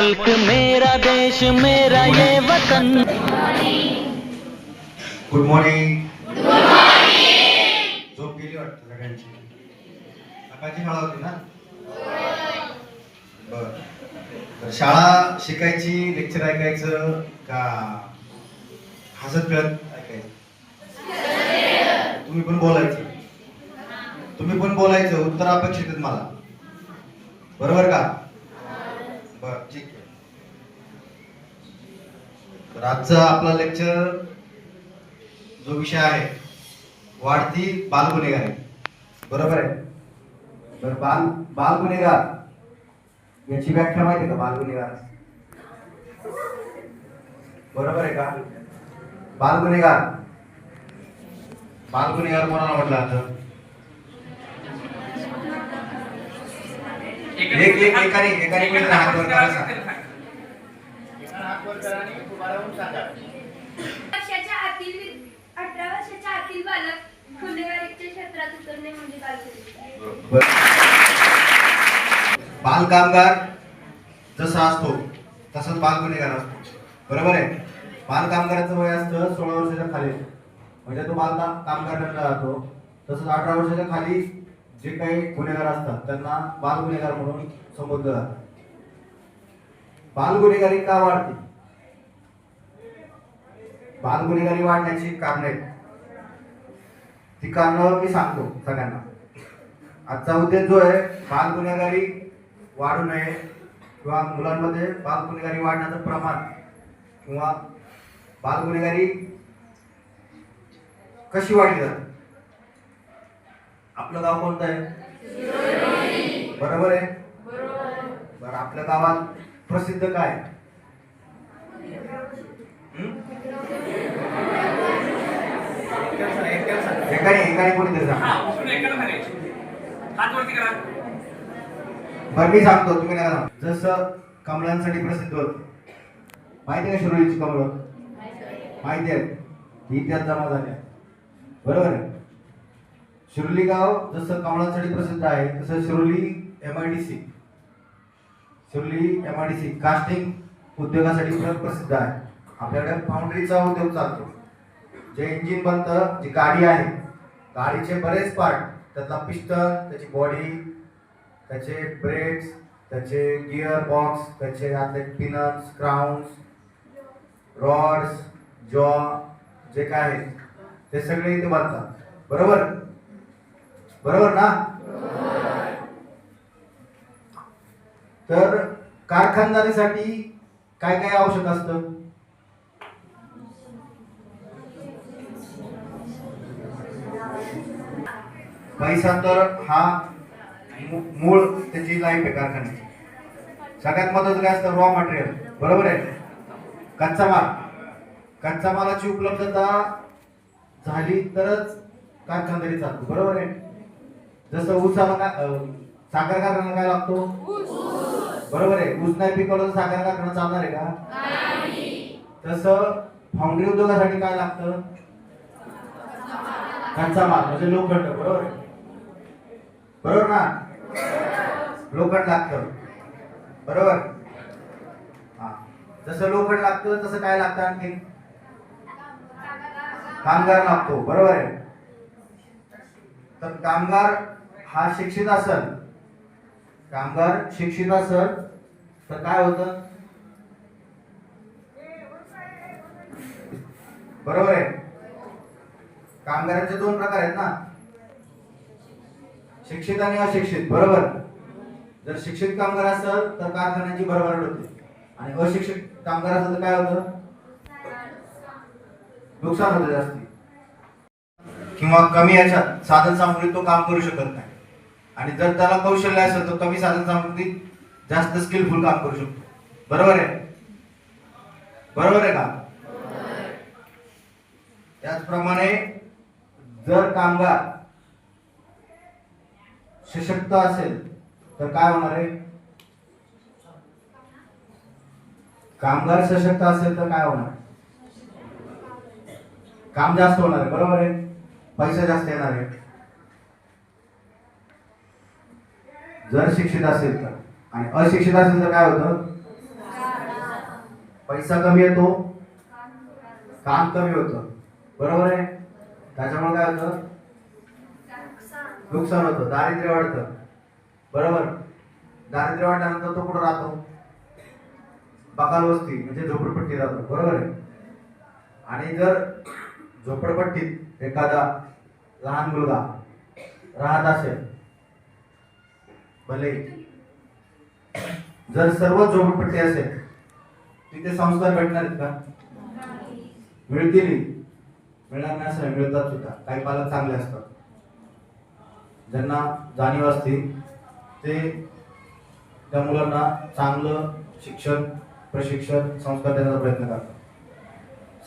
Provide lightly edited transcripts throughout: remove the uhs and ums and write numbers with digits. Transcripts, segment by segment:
मुल्क मेरा देश मेरा ये वतन। Good morning. झोप गेली वाटतं सगळ्यांची. सकाळची शाळा होती ना. बर. तर शाळा शिकायची, लेक्चर ऐकायचं का हसत खेळत ऐकायचं? तुम्ही पण बोलायचं. तुम्ही पण बोलायचं. उत्तर अपेक्षित आहेत मला. बरोबर का? बर, ठीक आहे. तर आजचा आपला लेक्चर जो विषय आहे वाढती बालगुन्हेगारी. बरोबर आहे. तर बालगुन्हेगार याची व्याख्या माहिती आहे का? बालगुन्हेगार बरोबर आहे का? बालगुन्हेगार बालगुन्हेगार कोणाला म्हटलं जातं? एकाने कोणी हात वर करायचा. वर्षाच्या आतील 18 वर्षाच्या आतील बालक गुन्हेगारीच्या क्षेत्रात उतरणे म्हणजे बालगुन्हेगारी. बाल कामगार जसा असतो तसंच बाल गुन्हेगार असतो. बरोबर आहे. बाल कामगाराचं वय असतं 16 वर्षाच्या खाली, म्हणजे तो बाल कामगार ठरला जातो. तसंच 18 वर्षाच्या खाली जे काही गुन्हेगार असतात त्यांना बाल गुन्हेगार म्हणून संबोधलं जातं. बाल गुन्हेगारी का वाढते? बाल गुन्हेगारी वाढण्याची कारण आहेत. ती कारणं मी सांगतो सगळ्यांना. आजचा उद्देश जो आहे बाल गुन्हेगारी वाढू नये किंवा मुलांमध्ये बाल गुन्हेगारी वाढण्याचं प्रमाण किंवा बाल गुन्हेगारी कशी वाढली जाते. आपलं गाव कोणतं आहे? बरोबर आहे. बरं, आपल्या गावात प्रसिद्ध काय? एकाने कोणीतरी सांगा. बरं, मी सांगतो, तुम्ही नका सांगू. जसं कमळांसाठी प्रसिद्ध होत. माहिती आहे का शिरोलीची कमळं? माहिती आहे. इतिहास जमा झाल्या. बरोबर आहे. शिरोली गाव जसं कमळांसाठी प्रसिद्ध आहे तसं शिरोली MIDC कास्टिंग उद्योगासाठी प्रसिद्ध आहे. आपल्याकडे फाउंड्रीचा उद्योग चालतो. जे इंजिन बनतं, जी गाडी आहे, गाडीचे बरेच पार्ट, त्यातला पिस्टन, त्याची बॉडी, त्याचे ब्रेक्स, त्याचे गिअर बॉक्स, त्याचे आतले पिनट्स, क्राउन्स, रॉड्स, जॉ, जे काय आहे ते सगळे इथे बनतात. बरोबर बरोबर ना? तर कारखानदारीसाठी काय काय आवश्यक असतं? पैसा तर हा मूळ त्याची लाईफ आहे कारखान्याची. सगळ्यात महत्वाचं काय असतं? Raw material. बरोबर आहे. कच्चा मालाची उपलब्धता झाली तरच कारखानदारी चालतो. बरोबर आहे. जसं ऊसाला साखर कारखाना काय लागतो? बरोबर आहे. ऊस नाही पिकवलं तर साखर कारखाना चालणार आहे का? तसं फाउंड्री उद्योगासाठी काय लागतं? कच्चा माल म्हणजे लोखंड. बरोबर आहे. बरोबर ना? लोखंड लागतं. बरोबर. हा, जसं लोखंड लागतं तसं काय लागतं? आणखी कामगार लागतो. बरोबर आहे. तर कामगार शिक्षित असेल तर काय होतं? बरोबर आहे. कामगारांचे 2 प्रकार आहेत ना, शिक्षित आणि अशिक्षित. बरोबर. जर शिक्षित कामगार असेल तर कारखान्याची भरभराट होते आणि अशिक्षित कामगार असेल तर काय होतं? नुकसान होते जास्ती किंवा कमी याच्यात साधन सामुग्रीत तो काम करू शकत नाही. आणि जर त्याला कौशल्य असेल तर कमी साधन सामुग्रीत जास्त स्किलफुल काम करू शकतो. बरोबर आहे. बरोबर आहे का? त्याचप्रमाणे जर कामगार सशक्त असेल तर काय होणार आहे? कामगार सशक्त असेल तर काय होणार? काम जास्त होणार आहे. बरोबर आहे. पैसा जास्त येणार आहे. जर शिक्षित असेल तर. आणि अशिक्षित असेल तर काय होतं? पैसा कमी येतो, काम कमी होतं, बरोबर आहे. त्याच्यामुळे काय होतं, नुकसान होतं, दारिद्र्य वाढतं, बरोबर. दारिद्र्य वाढल्यानंतर तो कुठं राहतो, बकाल वस्ती म्हणजे झोपडपट्टी राहतो, बरोबर आहे. आणि जर झोपडपट्टीत एखादा लहान मुलगा राहत असेल, भले जर सर्व झोपडपट्टी असेल, तिथे संस्कार भेटणार आहेत का? मिळतील, मिळणार नाही असं मिळतात सुद्धा. काही पालक चांगले असतात, ज्यांना जाणीव असते, ते त्या मुलांना चांगलं शिक्षण, प्रशिक्षण, संस्कार देण्याचा प्रयत्न करतात.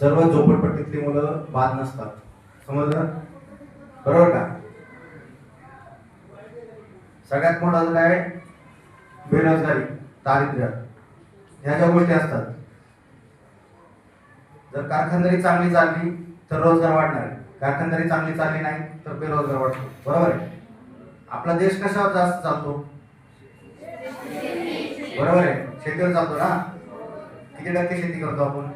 सर्व झोपडपट्टीतली मुलं बाद नसतात, समजलं, बरोबर का? सगळ्यात मोठं काय, बेरोजगारी, दारिद्र्य, ह्या ज्या गोष्टी असतात. जर कारखानदारी चांगली चालली तर रोजगार वाढणार आहे, कारखानदारी चांगली चालली नाही तर बेरोजगार वाढतो, बरोबर आहे. आपला देश कशावर जास्त चालतो, बरोबर आहे, शेतीवर चालतो ना. किती टक्के शेती करतो आपण?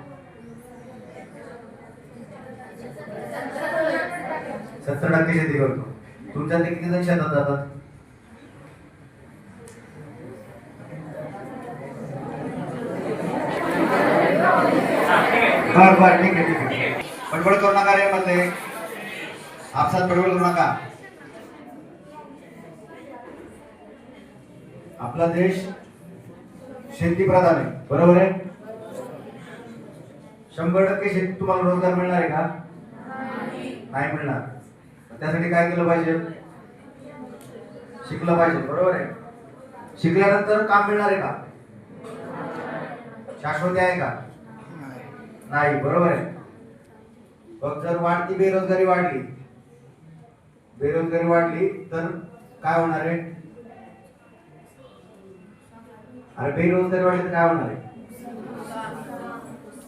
70% शेती करतो. तुमच्या ते किती जण शेतात जातात? बर ठीक आहे. बडबड करू नका रे मध्ये, आपसात बडबड करू नका. आपला देश शेती प्रधान आहे, बरोबर आहे. 100% शेती तुम्हाला रोजगार मिळणार आहे का? नाही मिळणार. त्यासाठी काय केलं पाहिजे? शिकलं पाहिजे, बरोबर आहे. शिकल्यानंतर काम मिळणार आहे का? शाश्वती आहे का? नाही, बरोबर आहे. मग जर वाढती बेरोजगारी वाढली तर काय होणार आहे? अरे बेरोजगारी वाढली तर काय होणार आहे?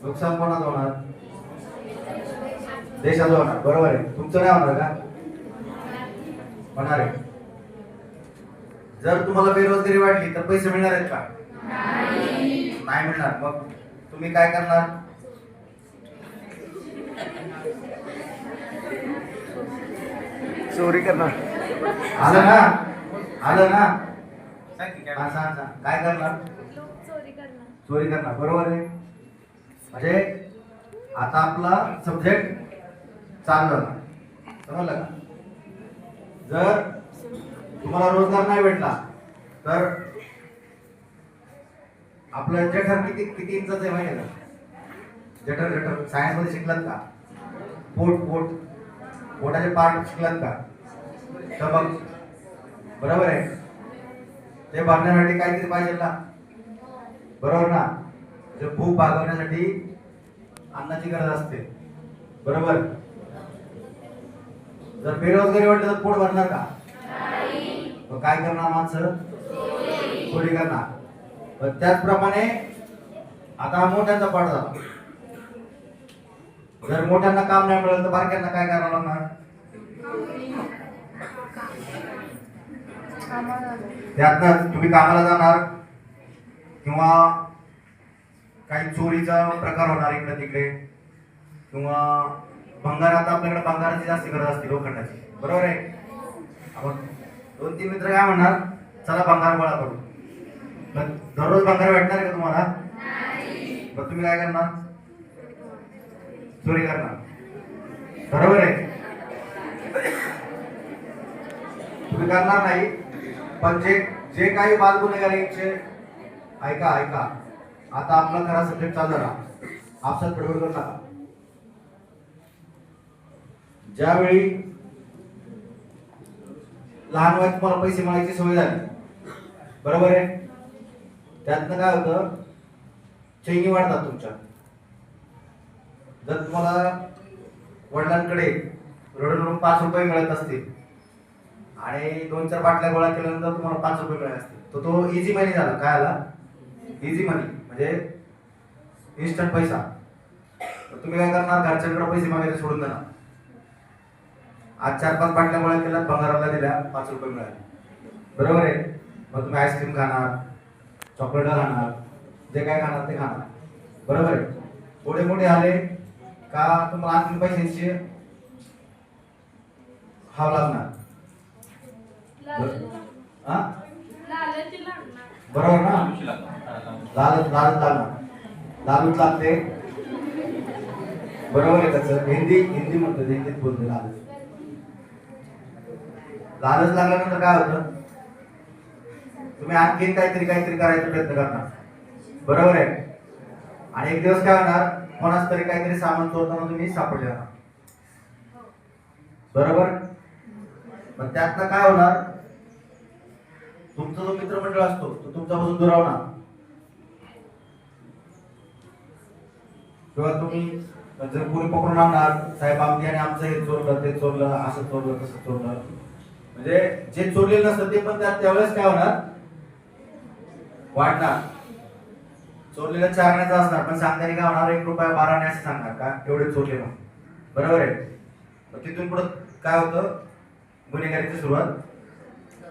नुकसान कोणाचं होणार? देशाचं होणार, बरोबर आहे. तुमचं नाही होणार का? होणार आहे. जर तुम्हाला बेरोजगारी वाढली तर पैसे मिळणार आहेत का? नाही मिळणार. मग तुम्ही काय करणार? चोरी करणार. आलं ना सांग काय करणार? चोरी करणार, बरोबर आहे. म्हणजे आता आपला सब्जेक्ट चालू झाला, समजलं का? जर तुम्हाला रोजगार नाही भेटला तर आपलं जठर किती इंचाचं आहे माहिती आहे का? जठर सायन्स मध्ये शिकलात का? पोटाचे पार्ट शिकलात का? तर बरोबर आहे. ते भरण्यासाठी काहीतरी पाहिजे ना, बरोबर ना. जे भूक भागवण्यासाठी अन्नाची गरज असते, बरोबर. जर बेरोजगारी वाटली तर पोट भरणार का? मग काय करणार माणसं? चोरी करणार. त्याचप्रमाणे आता मोठ्यांचा पाठ झाला. जर मोठ्यांना काम नाही मिळालं तर बारक्यांना काय करावं लागणार? त्यातनं तुम्ही कामाला जाणार किंवा काही चोरीचा प्रकार होणार इकडे तिकडे, किंवा भंगार. आता आपल्याकडे भंगाराची जास्त गरज असते, लोखंडाची, बरोबर आहे. आपण 2-3 मित्र काय म्हणणार, चला भंगार गोळा करू. पण दररोज भंगार भेटणार आहे का तुम्हाला? मग तुम्ही काय करणार? चोरी करणार, बरोबर आहे. तुम्ही करणार नाही. पण जे काही बालगुन्हेगारीचे ऐका आता आपला खरा सब्जेक्ट चालू झाला. आपसात बडबड करू नका. ज्यावेळी लहान वयात तुम्हाला पैसे मागायची सवय झाली, बरोबर आहे, त्यातनं काय होतं, चैनी वाढतात तुमच्या. जर तुम्हाला वडिलांकडे रडून 5 रुपये मिळत असतील आणि 2-4 बाटल्या गोळा केल्यानंतर तुम्हाला 5 रुपये मिळत असतील, तर तो इझी मनी झाला. काय आला? इझी मनी, म्हणजे इन्स्टंट पैसा. तर तुम्ही काय करणार? घरच्यांकडे पैसे मागायचे सोडून देणार. आज 4-5 बाटल्या गोळा केल्या, भंगाराला दिल्या, 5 रुपये मिळाले, बरोबर आहे. मग तुम्ही आईस्क्रीम खाणार, चॉकलेट खाणार, जे काय खाणार ते खाणार. बरोबर आहे. थोडे मोठे आले का तुम्हाला आणखी पैशांची हाव लागणार. हा लालची लागणार. बरोबर ना, लालच लागणार, लालूच लागते. बरोबर आहे. त्याचं हिंदी म्हणतो, हिंदीत बोलतो लालच. लालच लागल्यानंतर काय होतं, तुम्ही आणखीन काहीतरी करायचा प्रयत्न करणार. बरोबर आहे. आणि एक दिवस काय होणार, कोणाच तरी काहीतरी सामान चोरताना तुम्ही सापडले जाणार. बरोबर. पण त्यातनं काय होणार, तुमचा जो मित्रमंडळ असतो तो तुमच्यापासून दुरावणार. किंवा तुम्ही जर कोणी पकडून आणणार, साहेब आमच्याने आमचं हे चोरलं, ते चोरलं, असं चोरलं, तसं चोरलं, म्हणजे जे चोरलेलं नसतं ते पण त्यावेळेस काय होणार, वाढणार. चोरलेलं 4 आण्याचं असणार, पण सांगताना काय होणार, 1 रुपया 12 आणे असं सांगणार का, एवढे चोरले म्हणून. बरोबर आहे. तिथून पुढे काय होतं, गुन्हेगारीची सुरुवात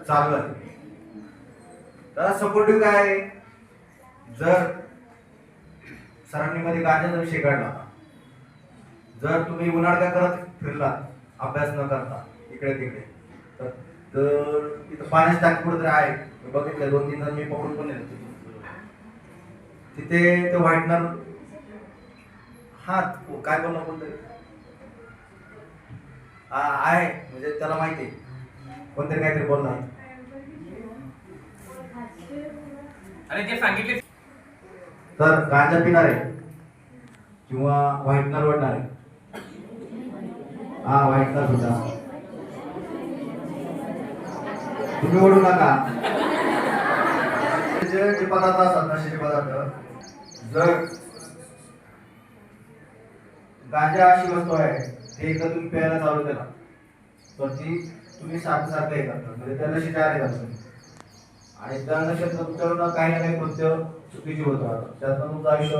चालू आहे. त्याला सपोर्टिव्ह काय आहे, जर सरांनी मध्ये गांजाचा विषय काढला, जर तुम्ही उन्हाळ्या करत फिरलात अभ्यास न करता इकडे तिकडे, तर तिथं पाण्याची टाकी कुठेतरी आहे, बघितलं 2-3 जण मी पकडून पण नेलं तिथे. ते व्हाईटनर, हा काय बोलणं कोणतरी आहे, म्हणजे त्याला माहिती आहे कोणतरी काहीतरी बोलणार. आणि ते सांगितले तर गांजा पिणारे किंवा व्हाईटनर ओढणारे, हा व्हाईटनर सुद्धा तुम्ही ओढू नका. जे पदार्थ असतात नशेचे पदार्थ, जर गांजा अशी वस्तू आहे ते एकदा तुम्ही प्यायला चालू केला तर ती तुम्ही सारखं हे करता, म्हणजे त्या नशेच्या आले जातात. आणि त्या नशेत तुमच्याकडून काही ना काही कृत्य चुकीची होत राहतात, त्यातनं तुमचं आयुष्य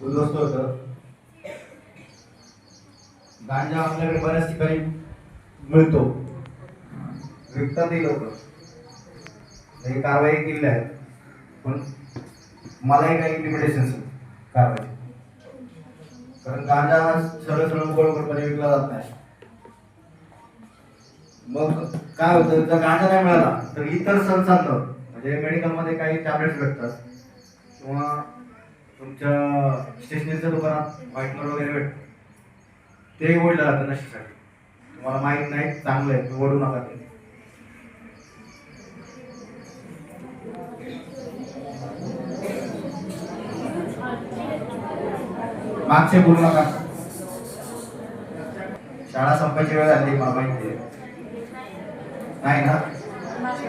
उद्ध्वस्त होतं. गांजा आपल्याकडे बऱ्याच ठिकाणी मिळतो, विकतातही लोक. हे कारवाई केली आहे, पण मलाही काही लिमिटेशन्स कारवाई, कारण गांजा हा सरळ उघडपणे विकला जात नाही. मग काय होतं, जर गांजा नाही मिळाला तर इतर संसाधनं, म्हणजे मेडिकलमध्ये काही टॅबलेट्स भेटतात किंवा तुमच्या स्टेशनरीच्या दुकानात व्हाईटनर वगैरे भेटतं, ते ओढलं जातं नशेसाठी. तुम्हाला माहित नाही, चांगलं आहे, तुम्ही ओढू नका ते. मागचे बोलू नका. शाळा संपायची वेळ झाली, मला माहिती आहे. नाही ना,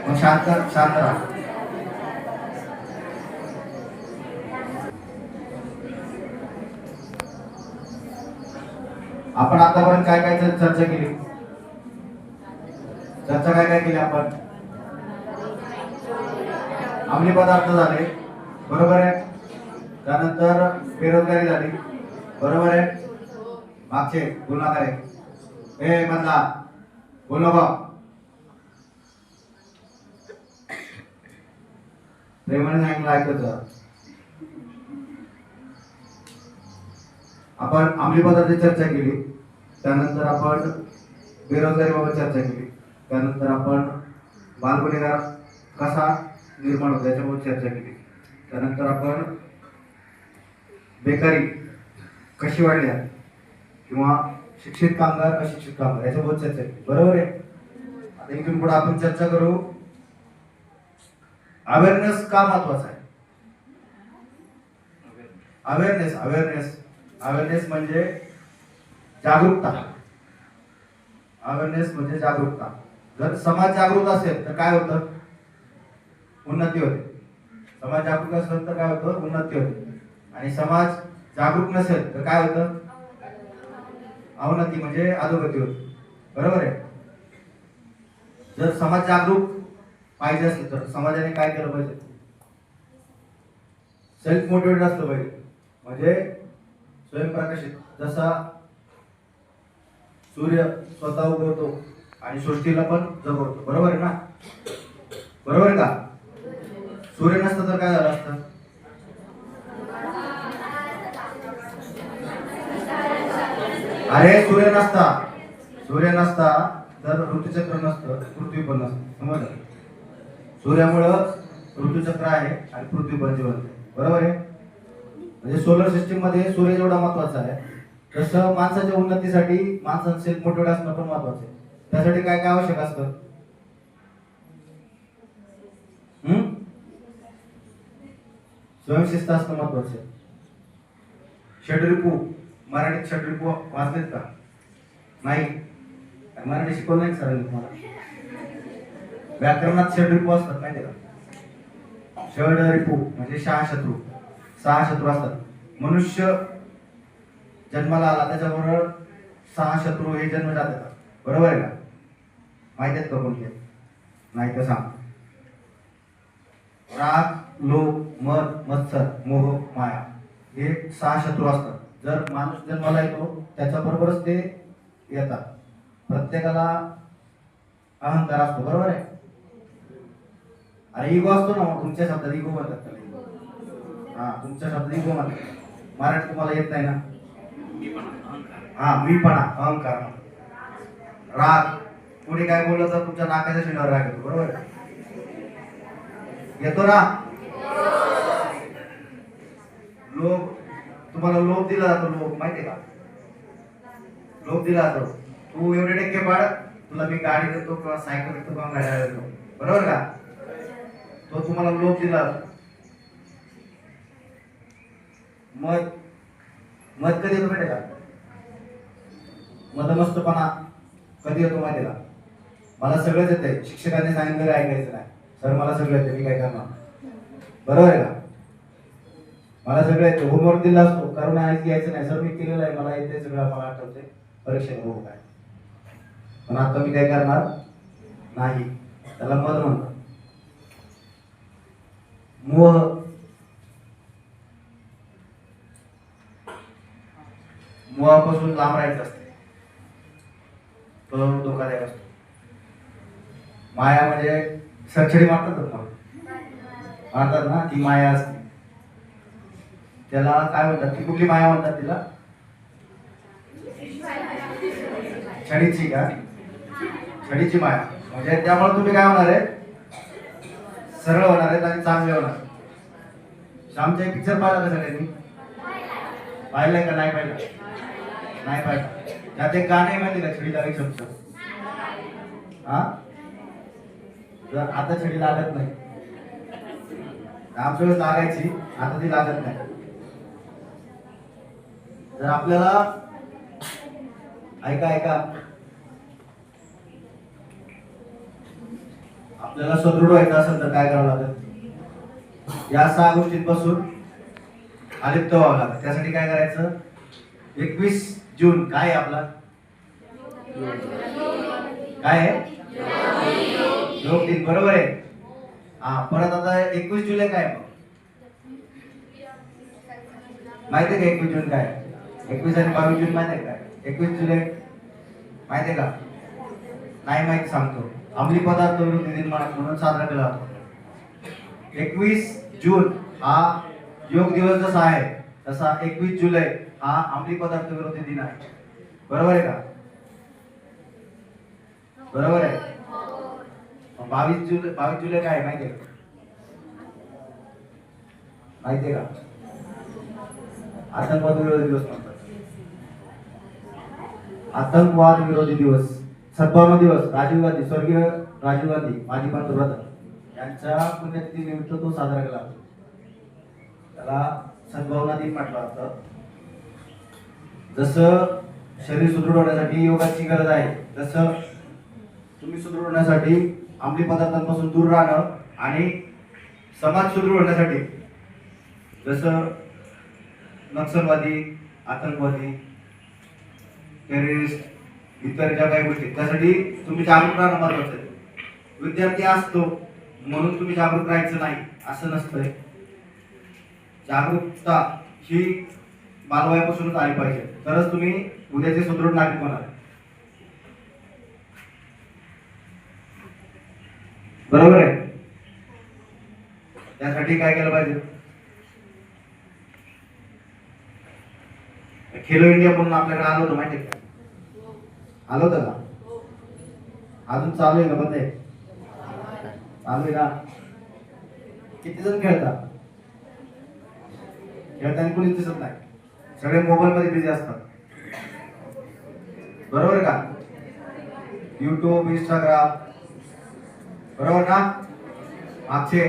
मग शांत राहा. आपण आतापर्यंत काय काय चर्चा केली आपण. अंमली पदार्थ झाले, बरोबर आहे. त्यानंतर बेरोजगारी झाली, बरोबर आहे. मागचे गुन्हागार आहे, हे मधला बोल नको. प्रेमाने सांगितलं ऐकायचं. आपण अंमली पदार्थाची चर्चा केली, त्यानंतर आपण बेरोजगारीबाबत चर्चा केली, त्यानंतर आपण बालगुन्हेगार कसा निर्माण होतो याच्याबाबत चर्चा केली, त्यानंतर आपण बेकारी कशी वाढल्या किंवा शिक्षित कामगार अशिक्षित कामगार याच्याबाबत चर्चा केली, बरोबर आहे. आता इथून पुढे आपण चर्चा करू अवेअरनेस का महत्वाचा आहे. अवेअरनेस म्हणजे जागरूकता. अवेअरनेस म्हणजे जागरूकता. जर समाज जागरूक असेल तर काय होतं, उन्नती होते. समाज जागरूक असेल तर काय होतं, उन्नती होते. आणि समाज जागरूक नसेल तर काय होतं, अवनती म्हणजे अधोगती होते, बरोबर आहे. जर समाज जागरूक पाहिजे असेल तर समाजाने काय केलं पाहिजे, सेल्फ मोटिवेटेड असलं पाहिजे, म्हणजे स्वयंप्रकाशित. जसा सूर्य स्वतः उगवतो आणि सृष्टीला पण जगवतो, बरोबर आहे ना, बरोबर आहे का. सूर्य नसतं तर काय झालं असतं, अरे सूर्य नसता तर ऋतुचक्र नसतं, पृथ्वी पण नसतं. समजलं? सूर्यामुळं ऋतुचक्र आहे आणि पृथ्वी पण जिवंत आहे. बरोबर आहे? म्हणजे सोलर सिस्टीम मध्ये सूर्य जेवढा महत्वाचा आहे तसं माणसाच्या उन्नतीसाठी माणसाचं सेल्फ मोटिवेट असणं पण महत्वाचं आहे. त्यासाठी काय काय आवश्यक असतं? स्वयंशिस्त असणं महत्वाचं आहे. षड्रिपू, मराठीत षड्रिपू वाचलेत का? नाही. मराठी शिकवलं नाही सरांनी तुम्हाला? व्याकरणात षड्रिपू असतात माहिती का? षड्रिपू म्हणजे 6 शत्रू. 6 शत्रू असतात. मनुष्य जन्माला आला त्याच्याबरोबर 6 शत्रू हे जन्मजात येतात. बरोबर आहे का? माहिती आहेत का कोणते? नाही तर सांग. राग, लोभ, मद, मत्सर, मोह, माया हे 6 शत्रू असतात. जर माणूस जन्माला येतो त्याच्याबरोबरच ते येतात. प्रत्येकाला अहंकार असतो. बरोबर आहे? अरे इगो असतो ना, तुमच्या शब्दात इगो म्हणतात त्याला. हा, तुमच्या शब्दात इगो म्हणतात. मराठी तुम्हाला येत नाही ना? हा, मीपणा, अहंकार. राग, पुढे काय बोललं तर तुमच्या नाकाच्या शिण्यावर राग येतो. बरोबर आहे? येतो ना? लोभ, तुम्हाला लोभ दिला जातो. लोभ माहितीये का? लोभ दिला जातो. तू एवढे टक्के पाड, तुला मी गाडी देतो किंवा सायकल देतो किंवा गाड्या देतो. बरोबर का? तो तुम्हाला लोभ दिला. मत कधी येतो माहिती का? मदमस्तपणा कधी येतो माहिती का? मला सगळंच येतंय, शिक्षकांनी सांगितलं ऐकायचं नाही. सर मला सगळं येतं, मी काय करणार? बरोबर आहे का? मला सगळं येतं. होमवर्क दिला असतो, करून यायचं नाही. सर मी केलेलं आहे, मला येते सगळं, मला आठवते, परीक्षेला हो काय. पण आता मी काय करणार नाही. त्याला मद म्हणतात. मोह, मोहापासून लांब राहायचं असते. तो धोकादायक असतो. माया म्हणजे सरछडी मारतात ना, ती माया असते. त्याला काय म्हणतात? ती कुठली माया म्हणतात तिला? छडीची का? छडीची माया. म्हणजे त्यामुळे तुम्ही काय होणार आहे? सरळ होणार आहेत आणि चांगले होणार. श्यामचा एक पिक्चर पाहिला का सगळ्यांनी? पाहिलंय का? नाही पाहिलं? नाही पाहिलं. त्यात एक गाणं माहिती का? छडी लागायची शब्द. हा, जर आता छडी लागत नाही. आमच्या वेळेस लागायची, आता ती लागत नाही. जर आपल्याला ऐका आपल्याला सदृढ व्हायचं असेल तर काय करावं लागेल? या 6 गोष्टींपासून अलिप्त व्हावं लागेल. त्यासाठी काय करायचं? 21 जून काय आहे आपला? काय आहे? योग दिन. बरोबर आहे. हा, परत आता 21 जुलै काय? माहिती आहे का 21 जून काय? 21 आणि 22 जून माहिती आहे का? 21 जुलै माहिती आहे का? नाही माहिती, सांगतो. अंमली पदार्थ विरोधी दिन म्हणून साजरा केला जातो. 21 जून हा योग दिवस जसा आहे तसा 21 जुलै हा अंमली पदार्थ विरोधी दिन आहे. बरोबर आहे का? बरोबर आहे. 22 जुलै काय आहे माहिती आहे का? माहिती आहे का? आतंकवाद विरोधी दिवस म्हणतात. आतंकवाद विरोधी दिवस, सद्भावना दिवस. स्वर्गीय राजीव गांधी माजी पंतप्रधान यांच्या पुण्यतिथी निमित्त तो साजरा केला जातो. त्याला सद्भावना दिन म्हटलं जातं. जसं शरीर सुदृढ होण्यासाठी योगाची गरज आहे, तसं तुम्ही सुदृढ होण्यासाठी अंमली पदार्थांपासून दूर राहणं आणि समाज सुदृढ होण्यासाठी जसं नक्षलवादी, आतंकवादी, टेररिस्ट, इतर ज्या काही गोष्टी, त्यासाठी तुम्ही जागरूक राहणं महत्वाचं आहे. विद्यार्थी असतो म्हणून तुम्ही जागरूक राहायचं नाही असं नसतंय. जागरूकता ही बालवयापासूनच आली पाहिजे, तरच तुम्ही उद्याचे सुदृढ नागरिक होणार. बरोबर आहे? त्यासाठी काय केलं पाहिजे? खेलो इंडिया म्हणून आपल्याकडे आलो होतो माहिती आहे का? आलं होतं का? अजून चालू आहे का बंद आहे? चालू आहे ना? किती जण खेळतात? खेळताना कोणीच दिसत नाही, सगळे मोबाईल मध्ये बिझी असतात, बरोबर का? युट्यूब, इंस्टाग्राम, बरोबर ना? मागचे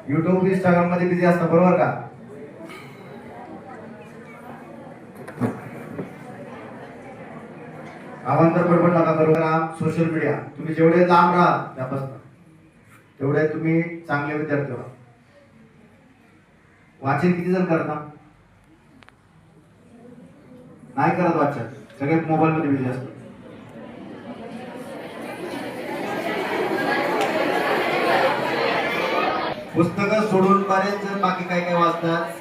युट्यूब, इंस्टाग्राम मध्ये बिझी असतात, बरोबर का? अवांतर बडबड नका करू. सोशल मीडिया तुम्ही जेवढे लांब राहाल त्यापासून तेवढे तुम्ही चांगले विद्यार्थी व्हा. वाचन किती जण करता? नाही करत वाचन, सगळे मोबाईल मध्ये बिझी असतात. पुस्तकं सोडून बरेच जण बाकी काय काय वाचतात.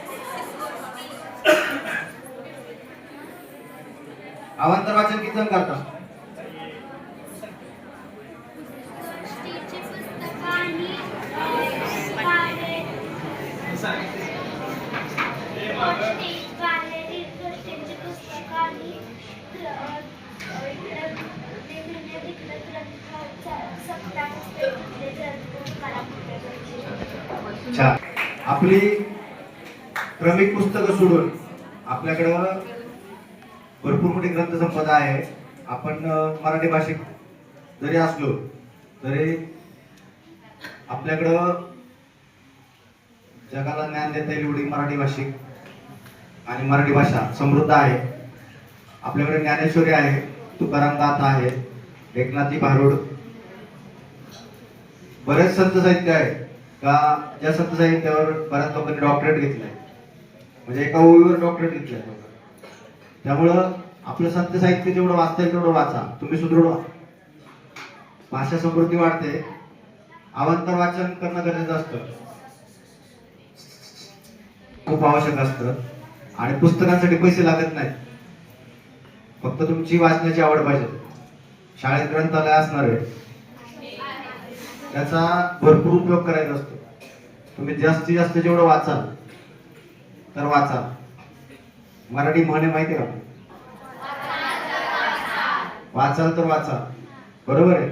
अवांतर वाचन किती जण करतात? गोष्टीची पुस्तकं आणि गाणे, गोष्टींची पुस्तकं आणि अच्छा, आपली क्रमिक पुस्तकं सोडून आपल्याकडं भरपूर मोठी ग्रंथसंपदा आहे. आपण मराठी भाषिक जरी असलो तरी आपल्याकडं जगाला ज्ञान देता येईल एवढी मराठी भाषिक आणि मराठी भाषा समृद्ध आहे. आपल्याकडे ज्ञानेश्वरी आहे, तुकाराम गाथा आहे, एकनाथी भारुड, बरेच संत साहित्य आहे का ज्या संत साहित्यावर बऱ्याच लोकांनी डॉक्टरेट घेतलंय, म्हणजे एका ओळीवर डॉक्टरेट घेतलंय. त्यामुळं आपलं संत साहित्य जेवढं वाचता येईल तेवढं वाचा, तुम्ही सुदृढ व्हा, भाषा समृद्धी वाढते. अवांतर वाचन करणं गरजेचं असतं, खूप आवश्यक असतं. आणि पुस्तकांसाठी पैसे लागत नाहीत, फक्त तुमची वाचण्याची आवड पाहिजे. शाळेत ग्रंथालय असणार आहे, त्याचा भरपूर उपयोग करायचा असतो. तुम्ही जास्तीत जास्त जेवढं वाचाल तर वाचाल. मराठी म्हणे माहिती आहे का? वाचाल तर वाचाल, बरोबर आहे.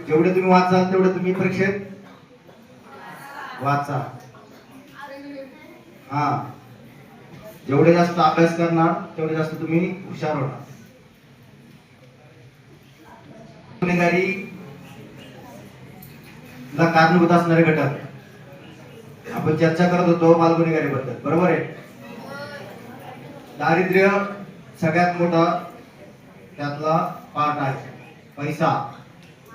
जेवढे तुम्ही वाचाल तेवढे तुम्ही परीक्षेत वाचा. हा, जेवढे जास्त अभ्यास करणार तेवढे जास्त तुम्ही हुशार होणार. गुन्हेगारी ला कारणीभूत असणारे घटक आपण चर्चा करत होतो बालगुन्हेगारी बद्दल, बरोबर आहे. दारिद्र्य सगळ्यात मोठा त्यातला पार्ट आहे. पैसा,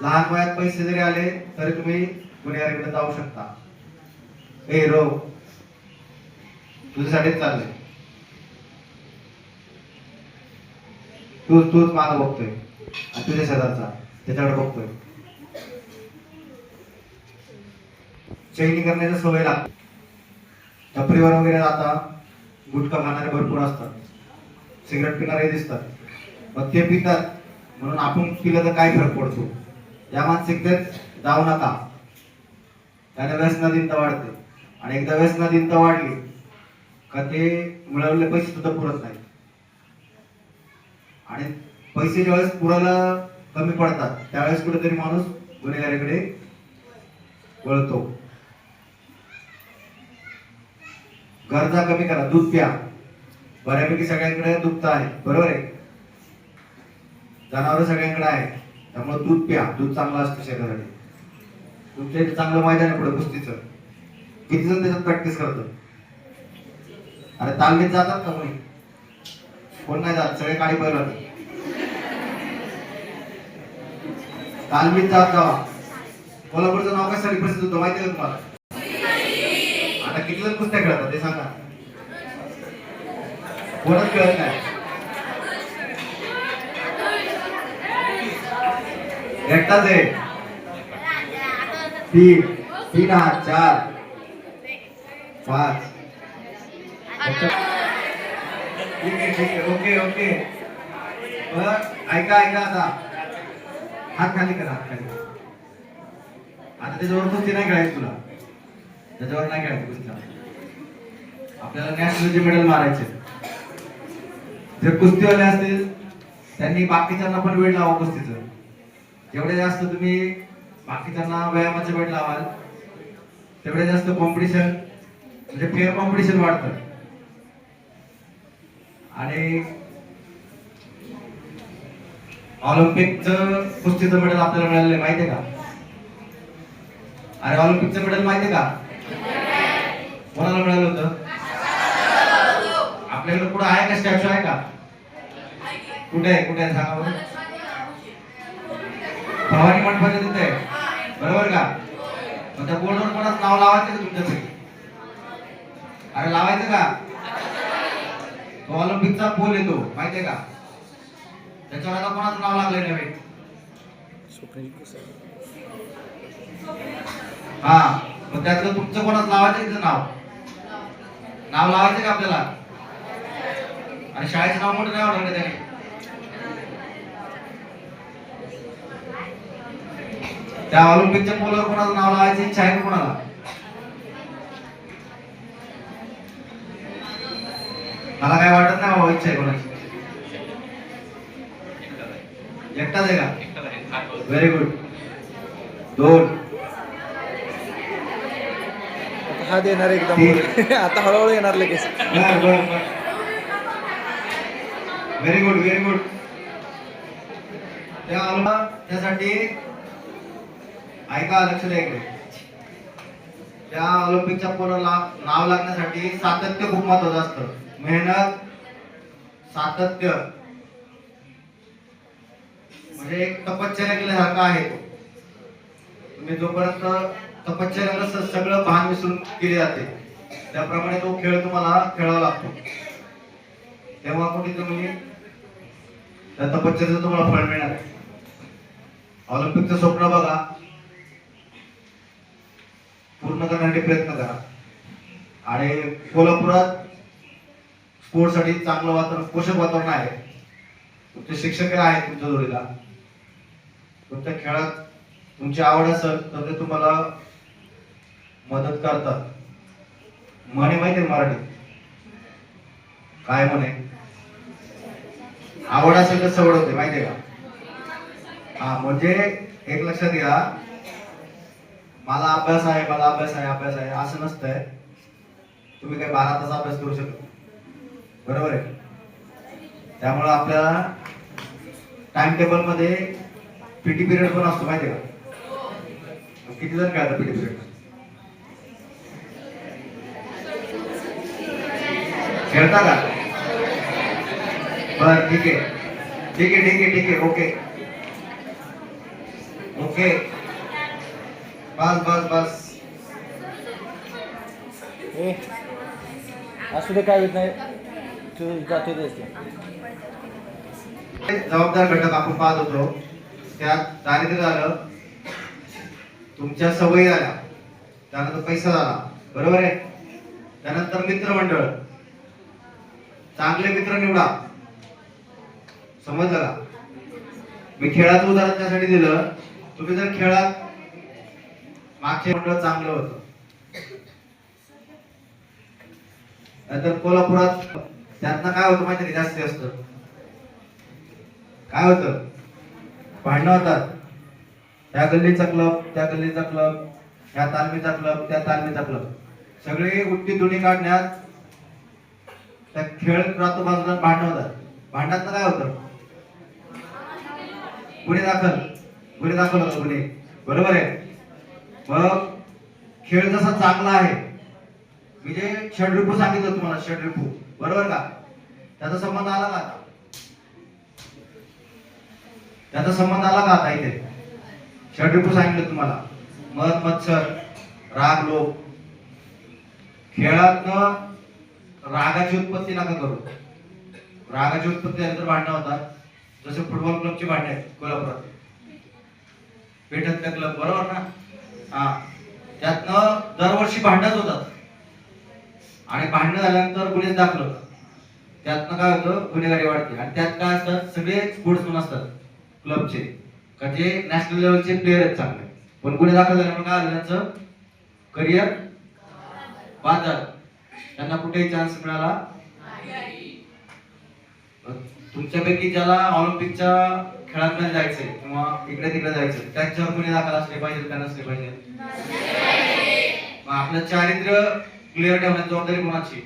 लहान वयात पैसे जरी आले तरी तुम्ही गुन्हेगारीकडे जाऊ शकता. ए रो, तुझ्यासाठीच चाललंय, तूच मला बघतोय आणि तुझ्या शेजारचा त्याच्याकडे बघतोय. चैनी करण्याची सवय लागते. टपरीवर वगैरे जाता गुटखा खाणारे भरपूर असतात, सिगरेट पिणारे दिसतात, मग ते पितात म्हणून आपण पिलं तर काय फरक पडतो या मानसिकतेत जाऊ नका. त्याने व्यसनाधीनता वाढते आणि एकदा व्यसनाधीनता वाढली का ते मिळवलेले पैसे सुद्धा पुरत नाही. आणि पैसे ज्यावेळेस पुरायला कमी पडतात त्यावेळेस कुठेतरी माणूस गुन्हेगारीकडे वळतो. गरजा कमी करा, दूध प्या. बऱ्यापैकी सगळ्यांकडे दूध आहे, बरोबर आहे. जनावर सगळ्यांकडे आहे, त्यामुळे दूध प्या. दूध चांगलं असतं शरीरासाठी. तुमच्या इथे चांगलं मैदान आहे पुढे कुस्तीचं, किती जण त्याच्यात प्रॅक्टिस करतात? अरे तालमीत जातात का कोणी? कोण नाही जात, सगळे काळी बैल होते. तालमीत जात जावा. कोल्हापूरचं नाव कशासाठी प्रसिद्ध होतं माहिती आहे का तुम्हाला? आता किती जण कुस्त्या खेळतात ते सांगा? कोणच खेळत नाही. एकटाच आहे. तीन हात, 4 5. ठीक आहे, ओके. ऐका आता हात खाली करा, हात खाली. आता त्याच्यावर कुस्ती नाही खेळायची तुला, त्याच्यावर नाही खेळायचं कुस्ती. आपल्याला नॅशनलचे मेडल मारायचे. जे कुस्तीवाले असतील त्यांनी बाकीच्यांना पण वेळ लावा कुस्तीचं. जेवढे जास्त तुम्ही बाकीच्यांना व्यायामाचा वेळ लावाल तेवढे जास्त कॉम्पिटिशन म्हणजे फेअर कॉम्पिटिशन वाढतं. आणि ऑलिम्पिकचं कुस्तीचं मेडल आपल्याला मिळालेलं आहे माहितीये का? अरे ऑलिम्पिकचं मेडल माहितीये का? कोणाला मिळालं होतं? आपल्याकडे कुठं आहे का स्टॅच्यू आहे का? कुठे आहे कुठे आहे सांगा बरं. भवानी मंडपाच्या तिथे आहे बरोबर का? मग त्या बोर्डवर कोणाचं नाव लावायचं का तुमच्यापैकी? अरे लावायचं का? तो ऑलिम्पिकचा पोल येतो माहितीये का? त्याच्यावर आता कोणाचं नाव लागलंय नवीन? हा मग त्यातलं तुमचं कोणाचं लावायचं तिचं नाव लावायचं का आपल्याला? आणि शाळेचं नाव मोठं नाही आवडलं त्याने. त्या ऑलिम्पिकच्या पोलवर कोणाचं नाव लावायची इच्छा आहे का कोणाला? मला काय वाटत नाही बाबा इच्छा आहे कोणाची. एकटाच आहे का? Very good. 2 हा देणार एकदम आता हळूहळू येणार लगेच. Very good very good. त्यासाठी ऐका लक्ष द्या इकडे. त्या ऑलिम्पिकच्या पोराला नाव लागण्यासाठी सातत्य खूप महत्वाचं असतं. मेहनत सातत्य म्हणजे एक तपश्चर्या केल्यासारखं आहे. तुम्ही जोपर्यंत तपश्चर्याला सगळं भान विसरून केले जाते त्याप्रमाणे तो खेळ तुम्हाला खेळावा लागतो. तेव्हा कुठे तुम्ही त्या तपश्चर्याचं तुम्हाला फळ मिळणार आहे. ऑलिम्पिकचं स्वप्न बघा, पूर्ण करण्यासाठी प्रयत्न करा. आणि कोल्हापुरात स्पोर्ट्स साठी चांगलं वातावरण पोषक वातावरण आहे. तुमचे शिक्षक आहेत तुमच्या जोडीला. तुमच्या खेळात तुमची आवड असेल तर ते तुम्हाला मदत करतात. म्हणे माहिती मराठी काय म्हणे? आवड असेल तर सवड होते माहितीये का? हा म्हणजे एक लक्षात घ्या, मला अभ्यास आहे असं नसतंय. तुम्ही काय 12 तास अभ्यास करू शकता बरोबर आहे. त्यामुळे आपल्याला टाइम टेबल मध्ये पीटी पिरियड पण असतो माहितीये का? किती जण खेळतात पीटी पिरियड? खेळता का? बर ठीक आहे ओके बस असू दे काय होत नाही. तू जाते जबाबदार घटक आपण पाहत होतो. त्यात दारिद्र्य झालं, तुमच्या सवयी झाल्या, त्यानंतर पैसा झाला बरोबर आहे. त्यानंतर मित्रमंडळ, चांगले मित्र निवडा. समजलं का? मी खेळाचं उदाहरण त्यासाठी दिलं. तुम्ही जर खेळात मागचे मंडळ चांगलं होतं, नंतर कोल्हापुरात त्यातनं काय होतं माहिती जास्ती असतं. काय होतं? भांडणं होतात. त्या गल्लीचा क्लब, त्या तालमीचा क्लब, त्या तालमीचा क्लब, सगळे उट्टी दुनी काढण्यात त्या खेळ राहतो बाजूला भांडणं होतात. भांडणात काय होतं? गुन्हे दाखल होतो गुन्हे बरोबर आहे. मग खेळ जसा चांगला आहे, मी जे षड्रिपू सांगितलं तुम्हाला, षड्रिपू बरोबर का? त्याचा संबंध आला का आता? त्याचा संबंध आला का आता? इथे षड्रिपू सांगितलं तुम्हाला. मद मत्सर राग लोभ. खेळात रागाची उत्पत्ती नका करू. रागाची उत्पत्ती झाली तर भांडणं होतात. जसे फुटबॉल क्लबची भांडणे आहेत कोल्हापुरात, पेठतल्या क्लब बरोबर ना? हा, त्यातनं दरवर्षी भांडणच होतात. आणि भांडणं झाल्यानंतर गुन्हे दाखल होतात. त्यातनं काय होतं? गुन्हेगारी वाढते. आणि त्यात काय असतात? सगळे स्पोर्ट्समन असतात क्लबचे, का जे नॅशनल लेवलचे प्लेयर आहेत चांगले, पण गुन्हे दाखल झाल्यामुळे काय झालं? त्यांचं करिअर बाद झालं. त्यांना कुठेही चान्स मिळाला. तुमच्यापैकी ज्याला ऑलिम्पिकच्या खेळांमध्ये जायचंय किंवा इकडे तिकडे जायचं त्यांच्यावर कोणी दाखल असले पाहिजे का नसले पाहिजे? मग आपलं चारित्र्य क्लिअर ठेवण्याची जबाबदारी कोणाची?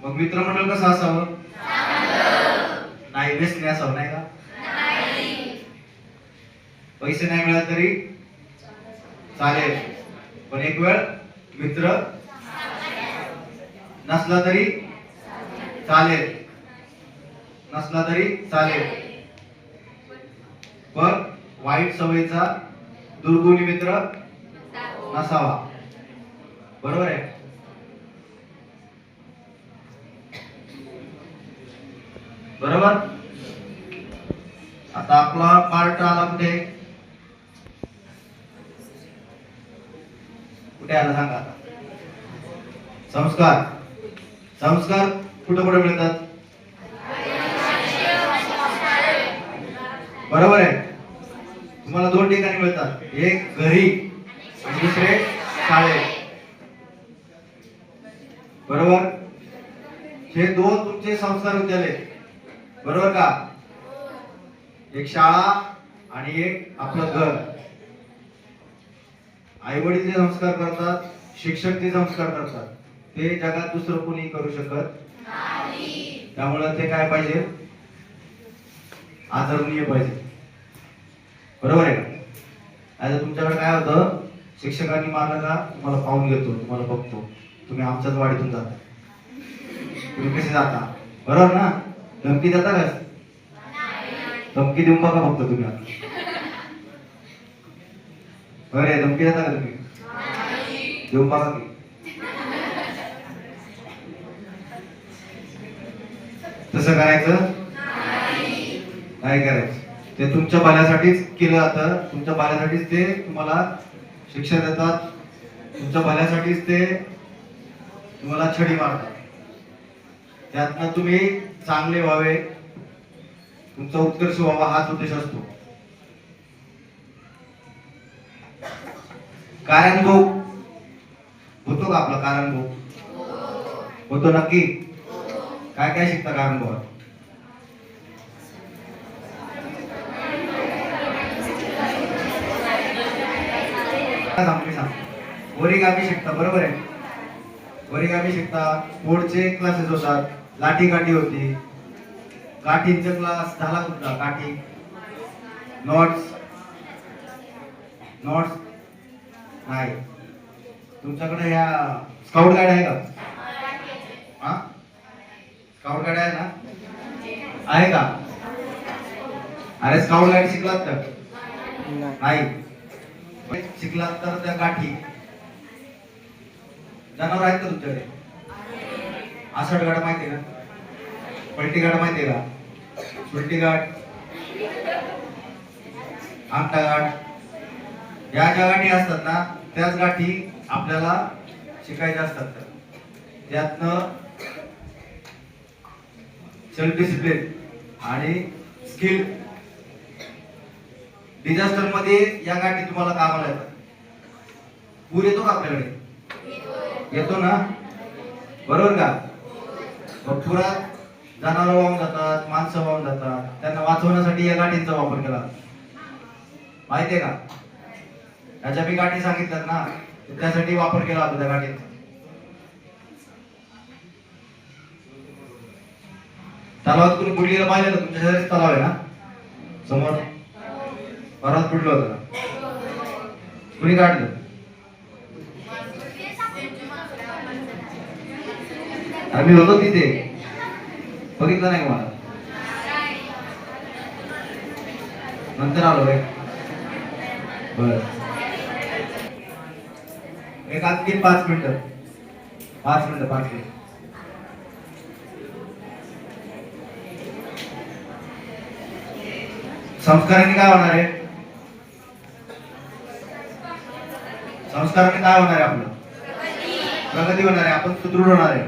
मग मित्रमंडळ कसं असावं? नाही व्यसनी असावं, नाही का? पैसे नाही मिळाले तरी चालेल, पण एक वेळ मित्र नसला तरी चालेल, नसला तरी चालेल, पण वाईट सवयीचा दुर्गुणी मित्र नसावा. बरोबर आहे? बरोबर. आता आपला पार्ट आला कुठे कुठे आला सांगा? संस्कार. संस्कार कुठे कुठे मिळतात? बरोबर आहे. तुम्हाला दोन ठिकाणी मिळतात, एक घरी आणि दुसरे शाळेत. बरोबर. हे दोन तुमचे संस्कार विद्यालय. बरोबर का? एक शाळा आणि एक आपलं घर. आई वडील जे संस्कार करतात, शिक्षक जे संस्कार करतात, ते जगात दुसरं कोणी करू शकत नाही. त्यामुळे ते काय पाहिजे? आदरणीय पाहिजे. बरोबर आहे का? आता तुमच्याकडे काय होतं, शिक्षकांनी मारलं का तुम्हाला पाहून घेतो, तुम्हाला बघतो, तुम्ही आमच्याच वाडीतून जाता. तुम्ही कसे जाता? बरोबर ना? धमकी देता का? धमकी देऊन बघा फक्त तुम्ही. बरे धमकी देता का तुम्ही? देऊन बघा की. तसं करायचं नाही करायचं. ते तुमच्या भल्यासाठीच केलं जातं. तुमच्या भल्यासाठीच ते तुम्हाला शिक्षा देतात. तुमच्या भल्यासाठीच ते तुम्हाला छडी मारतात. त्यातनं तुम्ही चांगले व्हावे, तुमचा उत्कर्ष व्हावा हाच उद्देश असतो. कार्यानुभव होतो का आपला? कार्यानुभव होतो नक्की. काय काय शिकता कार्यानुभवात? ओरिगामी शिकता. बरोबर आहे. ओरिगामी शिकता. बोर्डचे क्लासेस होतात. लाठी काठी होती. काठींचा क्लास झाला तुमचा. काठी नोट्स नोट्स नाही. तुमच्याकडे ह्या स्काउट गाईड आहे का? हा स्काउट गाईड आहे ना? आहे का? अरे स्काउट गाईड शिकलात तर नाही. शिकलात तर त्या काठी. जनावर आहेत का तुमच्याकडे? आषाढ गाड माहिती आहे का? पलटी गाड माहिती आहे का? सुलटी गाड, आमटा गाड, या ज्या गाठी असतात ना, त्याच गाठी आपल्याला शिकायच्या असतात. त्यातनं सेल्फ डिसिप्लिन आणि स्किल. डिझास्टर मध्ये या गाठी तुम्हाला कामाला येतात. पूर येतो का आपल्याकडे? येतो ना? बरोबर का? पुरात जनावर वाहून जातात, माणसं वाहून जातात. त्यांना वाचवण्यासाठी या गाठींचा वापर केला. माहितीये का? त्याच्या मी गाठी सांगितल्यात ना, त्यासाठी वापर केला होता त्या गाठींचा. तलावात कोणी बुडलेलं पाहिलं का? तुमच्या शेजारीच तलाव आहे ना समोर? परत बुडलं होतं का? कुणी काढलं? आम्ही होतो तिथे, बघितलं नाही का मला? नंतर आलो रे. बर एक आणखी 5 मिनिटं. संस्काराने काय होणार आहे? संस्काराने काय होणार आहे? आपलं प्रगती होणार आहे. आपण सुदृढ होणार आहे.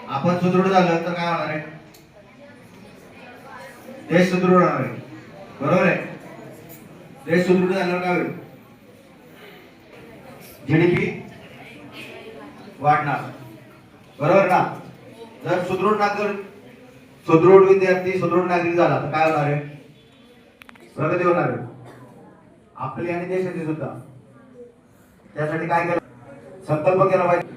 आपण सुदृढ झालं तर काय होणार आहे? देश सुदृढ होणार आहे. बरोबर आहे. देश सुदृढ झाल्यावर काय होईल? जीडीपी वाढणार. बरोबर ना? जर सुदृढ नागरिक सुदृढ विद्यार्थी सुदृढ नागरिक झाला तर काय होणार आहे? प्रगती होणार आहे आपली आणि देशाची सुद्धा. त्यासाठी काय केलं? संकल्प केला पाहिजे.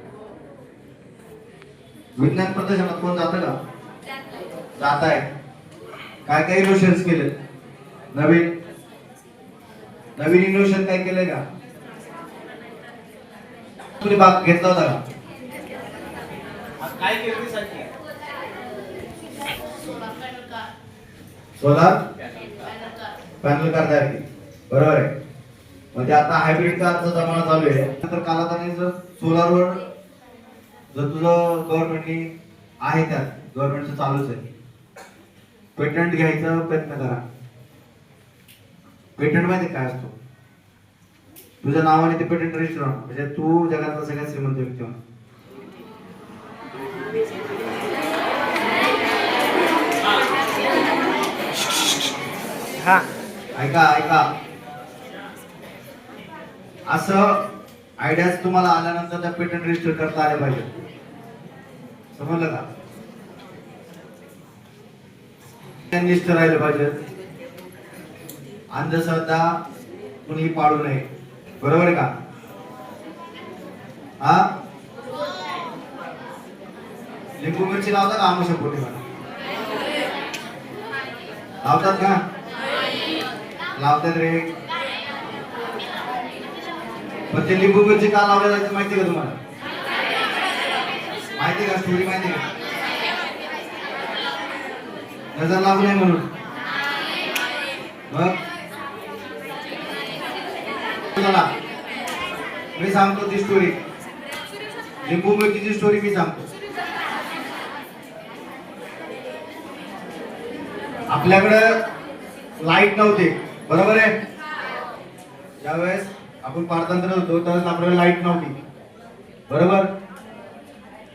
विज्ञान प्रदर्शनात कोण जातं का? जात आहे. काय काय इनोव्हेशन्स केले? नवीन इनोव्हेशन काय केलंय का? तुम्ही भाग घेतला होता का? काय केलं ते सांग. सोलार पॅनल कार तयार केली. बरोबर आहे. म्हणजे आता हायब्रिड कारचा जमाना चालू आहे. नंतर कालांतराने जर सोलारवर जर तुझं गव्हर्नमेंटनी आहे, त्यात गव्हर्नमेंटचं चालूच आहे, पेटंट घ्यायचा प्रयत्न करा. पेटंट माहिती काय असतो? तुझ्या नावाने ते पेटंट रजिस्टर होणार, म्हणजे तू जगातला सगळ्यात श्रीमंत व्यक्ती होणार. हा ऐका असं आयडियाज तुम्हाला आल्यानंतर त्या पेटंट रजिस्टर करता आले पाहिजे. समजलं का? निष्ठ राहिले पाहिजे. अंधश्रद्धा कुणी पाळू नये. बरोबर आहे का? हा लिंबू मिरची लावतात का आमच्या पोटी? लावतात का? लावतात रे. पण ते लिंबू मिरची का लावल्या जाते माहिती का तुम्हाला? माहिती का? स्टोरी माहिती का? नजर लागू नये म्हणून. मग मी सांगतो ती स्टोरी. लिंबू मिरचीची स्टोरी मी सांगतो. आपल्याकडे लाईट नव्हते. बरोबर आहे. ज्यावेळेस आपण पारतंत्र्य होतो त्यावेळेस आपल्याला लाईट नव्हती. बरोबर.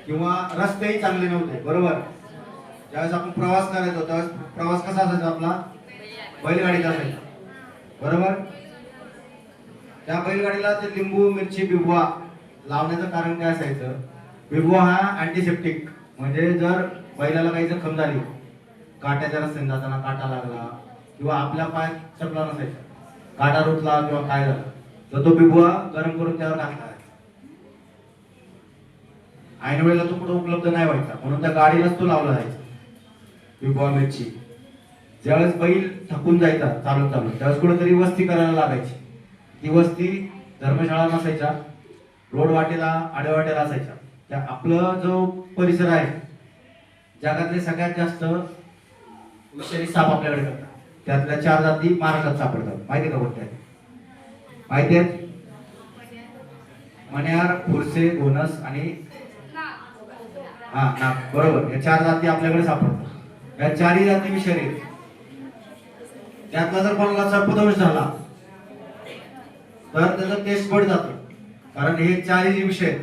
किंवा रस्तेही चांगले नव्हते. बरोबर. ज्यावेळेस आपण प्रवास करायचो त्यावेळेस प्रवास कसा असायचा आपला? बैलगाडीचा असायचा. बरोबर. त्या बैलगाडीला ते लिंबू मिरची बिबवा लावण्याचं कारण काय असायचं? बिबवा हा अँटीसेप्टिक, म्हणजे जर बैलाला काही जखम झाली, काट्याच्या रस्त्याने जाताना काटा लागला किंवा आपल्या पायात चपला नसायचा, काटा रुतला किंवा काय झालं तर तो बिबवा गरम करून त्यावर घातला. ऐन वेळेला तो कुठं उपलब्ध नाही व्हायचा म्हणून त्या गाडीलाच तो लावला जायचा बिबवा मिरची. ज्यावेळेस बैल थकून जायचा चालत त्यावेळेस कुठेतरी वस्ती करायला लागायची. ती वस्ती धर्मशाळा नसायच्या, रोड वाटेला आडेवाटेला असायच्या. त्या आपलं जो परिसर आहे जगातले सगळ्यात जास्त विषारी साप आपल्याकडे करतात. त्यातल्या 4 जाती महाराष्ट्रात सापडतात. माहिती का कोणत्या? माहिती आहेत? मण्यार, फुरसे, घोणस आणि नाग. बरोबर. या 4 जाती आपल्याकडे सापडतात. या 4ही जाती विषारी आहेत. त्यातला जर कोणाला सर्पदंश झाला तर त्याचं टेस्ट बड जातो. कारण हे 4ही जे विषय आहेत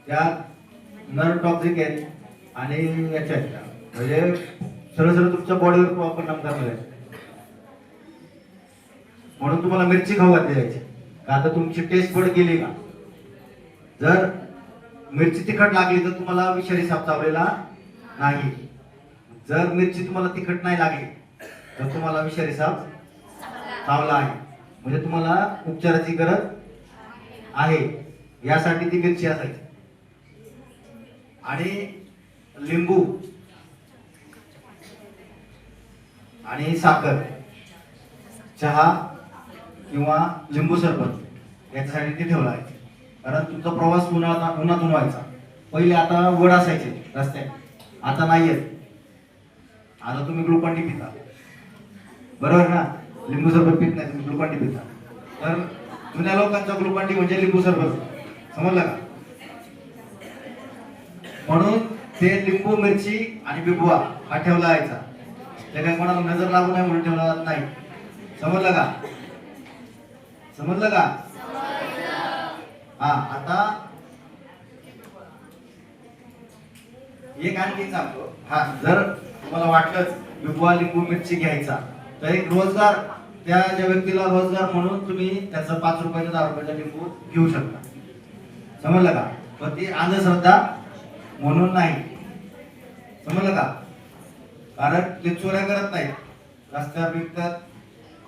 त्यात नर टॉक्सिक आहेत आणि याच्या म्हणजे सरळ तुमच्या बॉडीवर परिणाम करणार आहे. म्हणून तुम्हाला मिरची खाऊ घातली जायची का? आता तुमची टेस्ट बड गेली का? जर मिरची तिखट लागली तर तुम्हाला विषारी साप चावलेला नाही. जर मिरची तुम्हाला तिखट नाही लागली तर तुम्हाला विषारी साप चावला आहे. म्हणजे तुम्हाला उपचाराची गरज आहे. यासाठी ती मिरची असायची. आणि लिंबू आणि साखर, चहा किंवा लिंबू सरबत याच्यासाठी ते ठेवलं आहे. कारण तुमचा प्रवास उन्हातून व्हायचा. पहिले आता वड असायचे रस्त्यात, आता नाही आहेत. आता तुम्ही ग्लुकॉन डी पिता. बरोबर ना? लिंबू सरबत पित नाही, तुम्ही ग्लुकॉन डी पिता. तर जुन्या लोकांचा ग्लुकॉन डी म्हणजे लिंबू सरबत. समजलं का? म्हणून ते लिंबू मिरची आणि बिबवा हा ठेवला जायचा. ते काय कोणाला नजर लागू नये म्हणून ठेवला जात नाही. समजलं का? समजलं का? हा. आता एक आणखी सांगतो. हा, जर तुम्हाला वाटलंच बिबवा लिंबू मिरची घ्यायचा तर एक रोजगार, त्या ज्या व्यक्तीला रोजगार म्हणून तुम्ही त्याचं 5 रुपयाचा 10 रुपयाचा लिंबू घेऊ शकता. समजलं का? पण ती अंधश्रद्धा म्हणून नाही. समजलं का? कारण ते चोऱ्या करत नाहीत रस्त्यावर विकतात.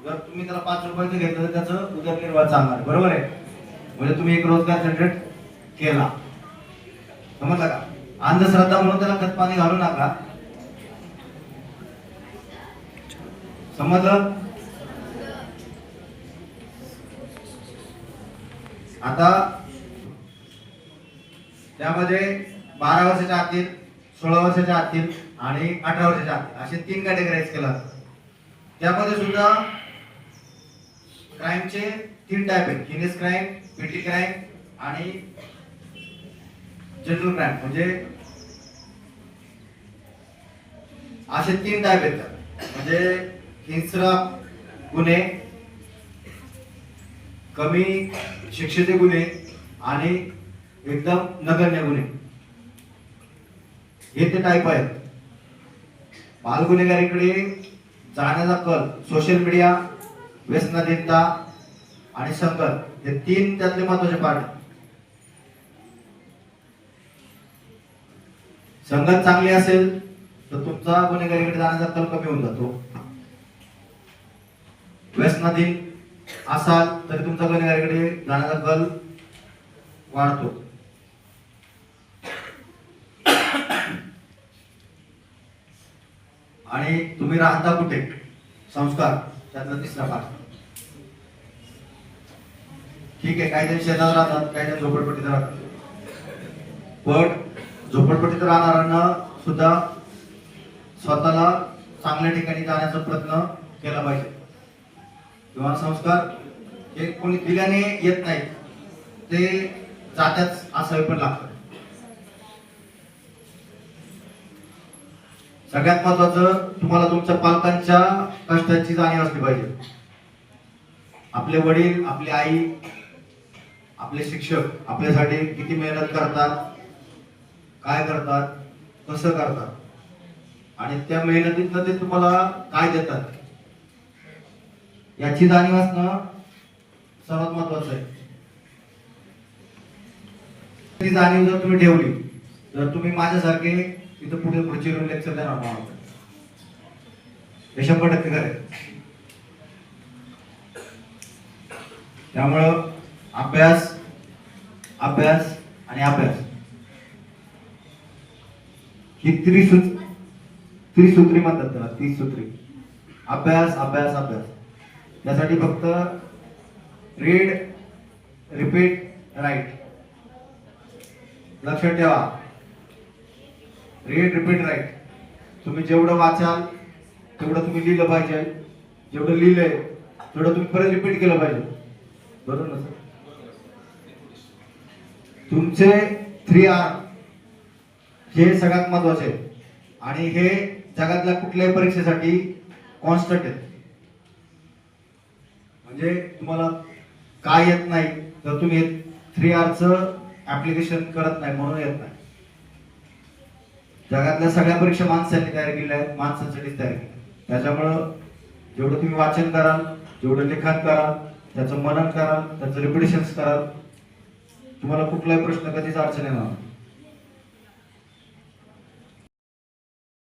जर तुम्ही त्याला 5 रुपयाचं घेतलं तर त्याचं उदरनिर्वाह चालणार, बरोबर आहे. म्हणजे तुम्ही एक रोजगार जनरेट केला, समजलं का. अंधश्रद्धा म्हणून त्याला खत पाणी घालू नका, समजलं. आता त्यामध्ये 12 वर्षाच्या आतील, 16 वर्षाच्या आतील आणि 18 वर्षाच्या आतील असे 3 कॅटेगराईज केला. त्यामध्ये सुद्धा क्राईमचे 3 टाईप आहेत, हिनेस क्राईम, पेटी क्राईम आणि जनरल क्राईम. म्हणजे असे 3 टाईप आहेत. म्हणजे हिंस्र गुन्हे, कमी शिक्षेचे गुन्हे आणि एकदम नगण्य गुन्हे, हे ते टाईप आहेत. बाल गुन्हेगारीकडे जाण्याचा कल सोशल मीडिया, व्यसनाधीनता आणि संगत हे 3 त्यातले महत्वाचे पार्ट. संगत चांगली असेल तर तुमचा गुन्हेगारीकडे जाण्याचा कल कमी होऊन जातो. व्यसनाधीन असाल तर तुमचा गुन्हेगारीकडे जाण्याचा कल वाढतो. आणि तुम्ही राहता कुठे, संस्कार त्यातला 3रा भाग. ठीक आहे, काही जण शेतात राहतात, काही जण झोपडपट्टीत राहतात. पण झोपडपट्टीत राहणाऱ्यांना सुद्धा स्वतःला चांगल्या ठिकाणी जाण्याचा प्रयत्न केला पाहिजे. किंवा संस्कार हे कोणी दिल्याने येत नाही, ते जात्याच असावे पण लागतं. सगळ्यात महत्वाचं, तुम्हाला तुमच्या पालकांच्या कष्टाची जाणीव असली पाहिजे. आपले वडील, आपली आई, आपले शिक्षक आपल्यासाठी किती मेहनत करतात, काय करतात, कसं करतात आणि त्या मेहनतीतनं ते तुम्हाला काय देतात याची जाणीव असणं सर्वात महत्वाचं आहे. ती जाणीव जर तुम्ही ठेवली तर तुम्ही माझ्यासारखे इथं पुढे खुर्ची घेऊन लेक्चर देणार नाही, हे 100% खरं आहे. त्यामुळं अभ्यास, अभ्यास आणि अभ्यास ही त्रिसूत्री म्हणतात त्याला, 30 सूत्री. अभ्यास, अभ्यास, अभ्यास. त्यासाठी फक्त रीड, रिपीट, राईट. लक्षात ठेवा, रीड, रिपीट, राईट. तुम्ही जेवढं वाचाल तेवढं तुम्ही लिहिलं पाहिजे. जेवढं लिहिलंय तेवढं तुम्ही परत रिपीट केलं पाहिजे, बरोबर ना सर. तुमचे 3R हे सगळ्यात महत्वाचे आहे आणि हे जगातल्या कुठल्याही परीक्षेसाठी कॉन्स्टंट आहे. म्हणजे तुम्हाला काय येत नाही तर तुम्ही 3Rचं ऍप्लिकेशन करत नाही म्हणून येत नाही. जगातल्या सगळ्या परीक्षा माणसांनी तयार केल्या आहेत, माणसांसाठीच तयार केल्या. त्याच्यामुळं जेवढं तुम्ही वाचन कराल, जेवढं लिखाण कराल, त्याचं मनन कराल, त्याचं रिपिटेशन कराल, तुम्हाला कुठलाही प्रश्न कधीच अडचण येणार नाही.